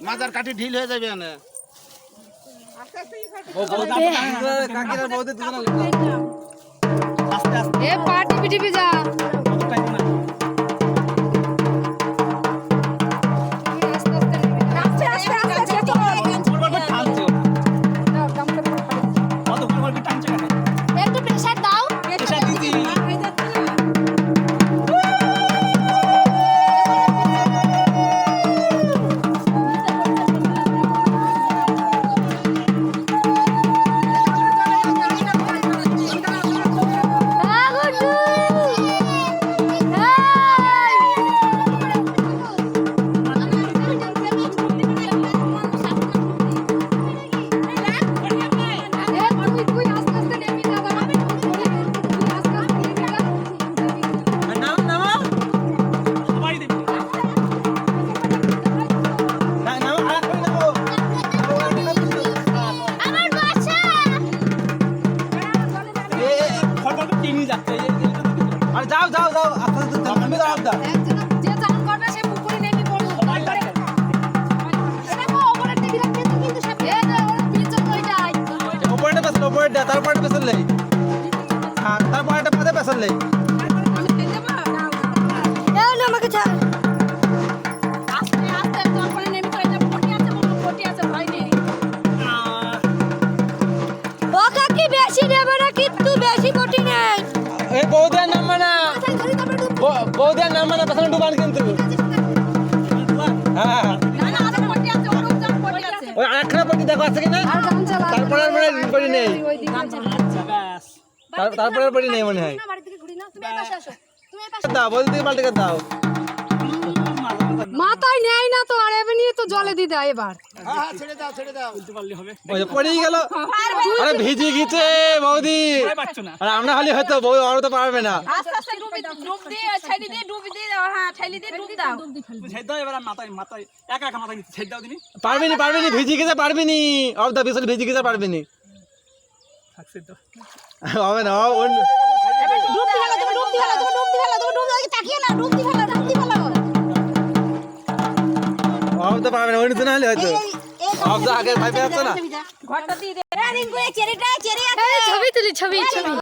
মাজার কাঠি ঢিল হয়ে যাবে না। এ পার্টি পিটিপি যা একটু প্রেসার দাও। যাও যাও যাও তুমি যাও দাও যে চান করবে সে পুকুরে নেমে পড়বে। কিন্তু সব এ না ওর পিছন ওইটাই উপরে পেছল উপরে দে তারপরে পেছল নেই হ্যাঁ তারপরে একটা পাতে পেছল নেই আমি খেতে পারবো এও না আমাকে ছাড় আস্তে আস্তে তারপরে নেমে তো এটা পটি আছে ভাই নেই ও কাকি বেশি নেবে না কিন্তু বেশি পটি নেই এই বৌদের নাম মানা বৌদের নাম মানা পেছনে ডুবান কিন্তু হ্যাঁ না না আরে পটি আছে ওর উপর পটি আছে ওই আরেকটা পটি দেখো আছে কিনা তারপরে আর মানে পটি নেই তারপরে আর পটি নেই মনে হয় বাড়ি থেকে ঘুরি না তুমি এই পাশে আসো তুমি এই পাশে দাও বলতে পাল্টে দাও মাথায় নেই না তো আর এমনি তো জলে দি দেয় এবার হ্যাঁ ছেড়ে দাও ছেড়ে দাও। ওই যে পড়েই গেল আরে ভিজে গেছে বৌদি আরে আমরা হলে হয়তো বউ আর তো পারবে না আস্তে আস্তে ডুব দিয়ে ছাইলি দিয়ে ডুব দিয়ে হ্যাঁ ছাইলি দিয়ে ডুব দাও পারবি নি ভিজে গেছে পারবি নি অফ দা বিসল ভিজে গেছে পারবি নি হবে না ডুব দিয়ে গেল তুমি ডুব দিয়ে গেল তুমি ডুব দিয়ে গেল তুমি ডুব দিয়ে তাকিয়ে না ডুব দিয়ে গেল ডুব দিয়ে গেল অফ দা পারবে না ওই তো না হলে হয়তো অফ দা আগে ভাই পেছ না ঘরটা দিয়ে দে রিঙ্গু এই চেরিটা চেরি আছে ছবি তুলি ছবি